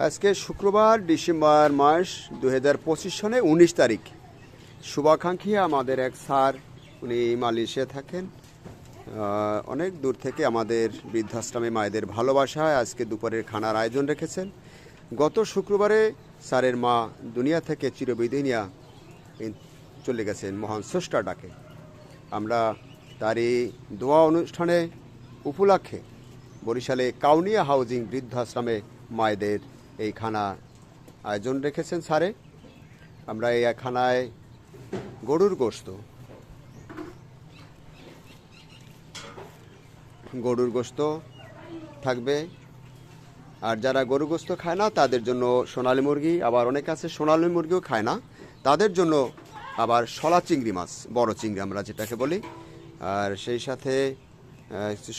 আজকে শুক্রবার ডিসেম্বর মাস 2025 সনে 19 তারিখ। শুভাকাঙ্ক্ষী আমাদের এক স্যার, উনি মালয়েশিয়া থাকেন। অনেক দূর থেকে আমাদের বৃদ্ধাশ্রমে মায়েদের ভালোবাসায় আজকে দুপুরের খানার আয়োজন রেখেছেন। গত শুক্রবারে স্যারের মা দুনিয়া থেকে চিরবিদায় নিয়ে চলে গেছেন মহান স্রষ্টার ডাকে। আমরা তারই দোয়া অনুষ্ঠানে উপলক্ষে বরিশালে কাউনিয়া হাউজিং বৃদ্ধাশ্রমে মায়েদের এই খানা আয়োজন রেখেছেন স্যারে। আমরা এই খানায় গরুর গোস্ত থাকবে, আর যারা গরু গোস্ত খায় না তাদের জন্য সোনালী মুরগি, আবার অনেক আছে সোনালী মুরগিও খায় না, তাদের জন্য আবার শলা চিংড়ি মাছ, বড় চিংড়ি আমরা যেটাকে বলি, আর সেই সাথে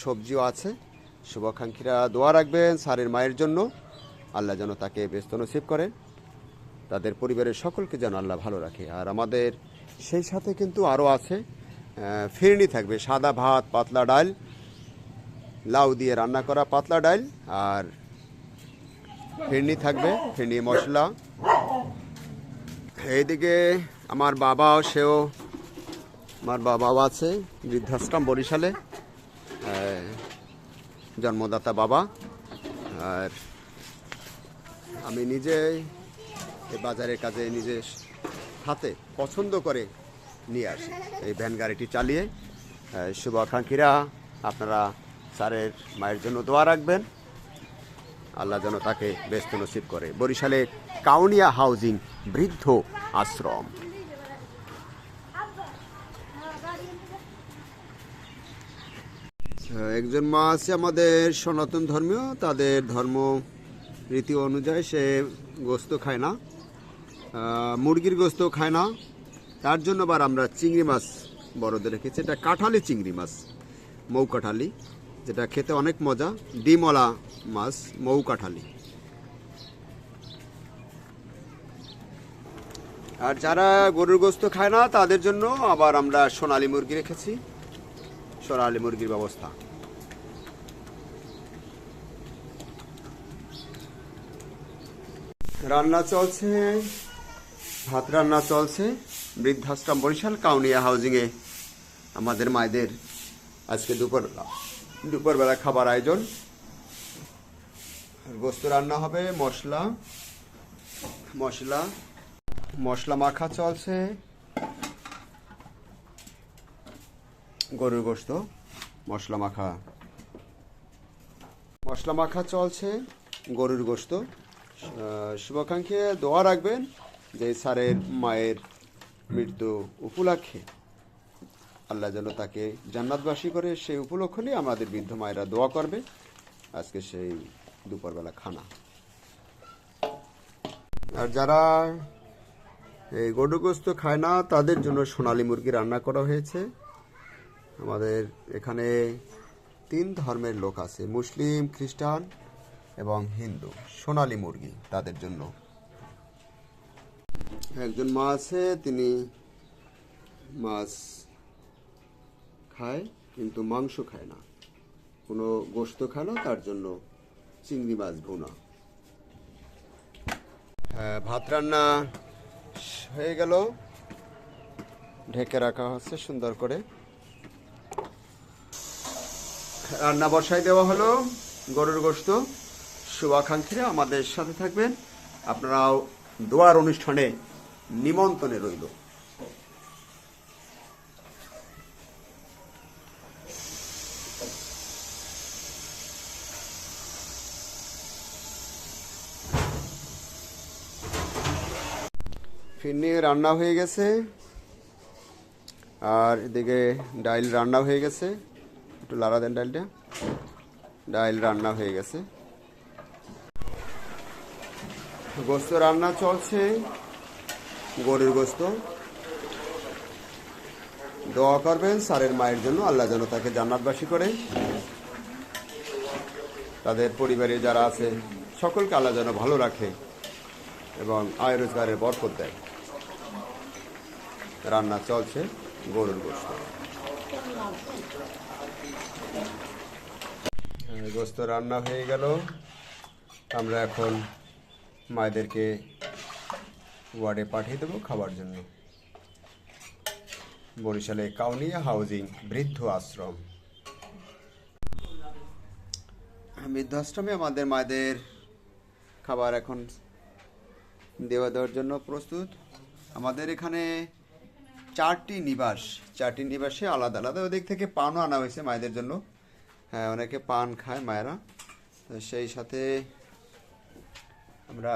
সবজিও আছে। শুভাকাঙ্ক্ষীরা দোয়া রাখবেন স্যারের মায়ের জন্য, আল্লাহ যেন তাকে ব্যস্ত নসিব করেন, তাদের পরিবারের সকলকে যেন আল্লাহ ভালো রাখে। আর আমাদের সেই সাথে কিন্তু আরও আছে, ফিরনি থাকবে, সাদা ভাত, পাতলা ডাল, লাউ দিয়ে রান্না করা পাতলা ডাল, আর ফিরনি থাকবে, ফিরনি মশলা। এইদিকে আমার বাবাও, আমার বাবাও আছে বৃদ্ধাশ্রম বরিশালে, জন্মদাতা বাবা। আর আমি নিজে এই বাজারের কাজে নিজে হাতে পছন্দ করে নিয়ে আসি এই ভ্যান গাড়িটি চালিয়ে। শুভাকাঙ্ক্ষীরা আপনারা স্যারের মায়ের জন্য দোয়া রাখবেন, আল্লাহ যেন তাকে ব্যস্ত নসিব করে। বরিশালে কাউনিয়া হাউজিং বৃদ্ধ আশ্রম। একজন মা আছে আমাদের সনাতন ধর্মীয়, তাদের ধর্ম রীতি অনুযায়ী সে গোস্ত খায় না, মুরগির গোস্ত খায় না, তার জন্য আবার আমরা চিংড়ি মাছ বড়দের রেখেছি। এটা কাঁঠালি চিংড়ি মাছ, মৌ কাঁঠালি, যেটা খেতে অনেক মজা, ডিমওয়ালা মাছ, মৌ কাঁঠালি। আর যারা গরুর গোস্ত খায় না তাদের জন্য আবার আমরা সোনালী মুরগি রেখেছি, সোনালী মুরগির ব্যবস্থা। রান্না চলছে, ভাত রান্না চলছে বৃদ্ধাশ্রম বরিশাল কাউনিয়া হাউজিংয়ে। আমাদের মায়েদের আজকে দুপুরবেলা খাবার আয়োজন। গোস্ত রান্না হবে, মশলা মাখা চলছে, গরুর গোস্ত মশলা মাখা চলছে, গরুর গোস্ত। শুভাকাঙ্ক্ষী দোয়া রাখবেন যে স্যারের মায়ের মৃত্যু উপলক্ষে আল্লাহ যেন তাকে জান্নাতবাসী করে, সেই উপলক্ষ নিয়ে আমাদের বৃদ্ধ মায়েরা দোয়া করবে। আজকে সেই দুপুরবেলা খানা। আর যারা এই গরুর গোস্ত খায় না তাদের জন্য সোনালী মুরগি রান্না করা হয়েছে। আমাদের এখানে 3 ধর্মের লোক আছে, মুসলিম, খ্রিস্টান এবং হিন্দু। সোনালী মুরগি তাদের জন্য। একজন মা আছে, তিনি মাছ খায় কিন্তু মাংস খায় না, কোনো গোস্ত খায় না, তার জন্য চিংড়ি মাছ ভুনা। ভাত রান্না হয়ে গেল, ঢেকে রাখা হচ্ছে সুন্দর করে। রান্না বসাই দেওয়া হলো গরুর গোস্ত। শুভাকাঙ্ক্ষীরা আমাদের সাথে থাকবেন, আপনারাও দোয়ার অনুষ্ঠানে নিমন্ত্রণে রইল। ফিরনি রান্না হয়ে গেছে, আর এদিকে ডাইল রান্না হয়ে গেছে, একটু লাড়া দেন ডাইলটা। ডাইল রান্না হয়ে গেছে, গোস্ত রান্না চলছে, গরুর গোস্ত। দোয়া করবেন স্যারের মায়ের জন্য, আল্লাহ যেন তাকে জান্নাতবাসী করে, তাদের পরিবারে যারা আছে সকলকে আল্লাহ যেন ভালো রাখে এবং আয় রোজগারের বরকত দেয়। রান্না চলছে গরুর গোস্ত। গোস্ত রান্না হয়ে গেল, আমরা এখন মায়েদেরকে ওয়ার্ডে পাঠিয়ে দেবো খাবার জন্য। বরিশালে কাউনিয়া হাউজিং বৃদ্ধ আশ্রম। বৃদ্ধাশ্রমে আমাদের মায়েদের খাবার এখন দেওয়ার জন্য প্রস্তুত। আমাদের এখানে 4টি নিবাসে আলাদা আলাদা ওদিক থেকে পানও আনা হয়েছে মায়েদের জন্য। হ্যাঁ, অনেকে পান খায় মায়েরা, তো সেই সাথে আমরা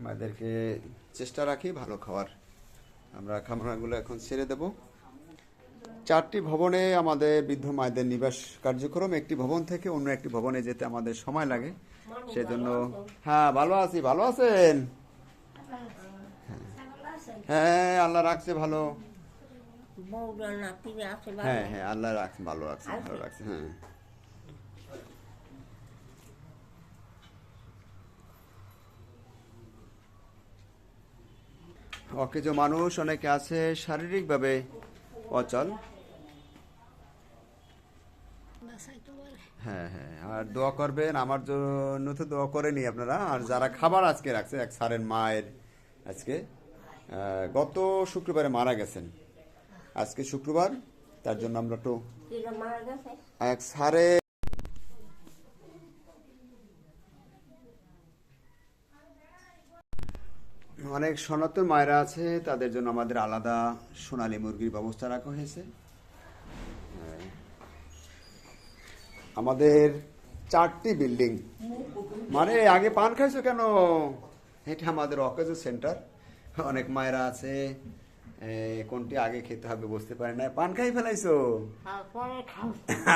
মায়েদেরকে চেষ্টা রাখি ভালো খাবার। আমরা খাবারগুলো এখন ছেড়ে দেব। 4টি ভবনে আমাদের বৃদ্ধ মায়েদের নিবাস কার্যক্রম। একটি ভবন থেকে অন্য একটি ভবনে যেতে আমাদের সময় লাগে, সেজন্য। হ্যাঁ, ভালো আছি। ভালো আছেন? হ্যাঁ, আল্লাহ রাখছে ভালো। হ্যাঁ হ্যাঁ, আল্লাহ রাখছে, ভালো রাখছে, ভালো রাখছে। হ্যাঁ, অকেজ মানুষ অনেকে আছে, শারীরিকভাবে অচল। হ্যাঁ হ্যাঁ, আর দোয়া করবেন আমার জন্য, তো দোয়া করেনি আপনারা। আর যারা খাবার আজকে রাখছে, এক স্যারের মায়ের আজকে গত শুক্রবারে মারা গেছেন, আজকে শুক্রবার, তার জন্য আমরা তো এক স্যারে অনেক সনাতন মায়েরা আছে, তাদের জন্য আমাদের আলাদা সোনালী মুরগির ব্যবস্থা রাখা হয়েছে। আমাদের 4টি বিল্ডিং। মানে আগে পান খাইছো কেন? এটা আমাদের অকেজো সেন্টার। অনেক মায়েরা আছে, কোনটি আগে খেতে হবে বুঝতে পারে না, পান খাই ফেলাইছো।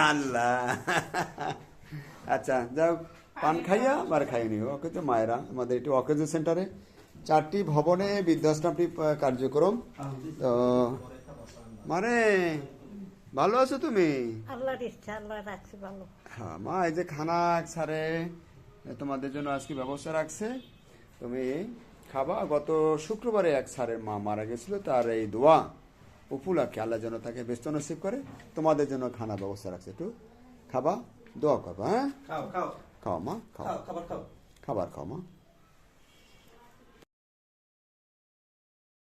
আল্লাহ, আচ্ছা যাও, পান খাইয়া আবার খাইনি। অকেজো মায়েরা আমাদের এটি অকেজো সেন্টারে 4টি ভবনে বৃদ্ধাশ্রমটি কার্যক্রম। তো মানে ভালো আছো তুমি? আল্লাহর ইচ্ছা, আল্লাহ রাখছে ভালো। হ্যাঁ মা, এই যে খানা স্যারে তোমাদের জন্য আজকে ব্যবস্থা রাখছে, তুমি খাবা। গত শুক্রবারে এক স্যারের মা মারা গেছিল, তার এই দোয়া উপলক্ষে আল্লাহ যেন তাকে ব্যস্ত নসিব করে, তোমাদের জন্য খানা ব্যবস্থা রাখছে। একটু খাবা, দোয়া করবা। হ্যাঁ, খাও মা, খাও, খাবার খাও মা।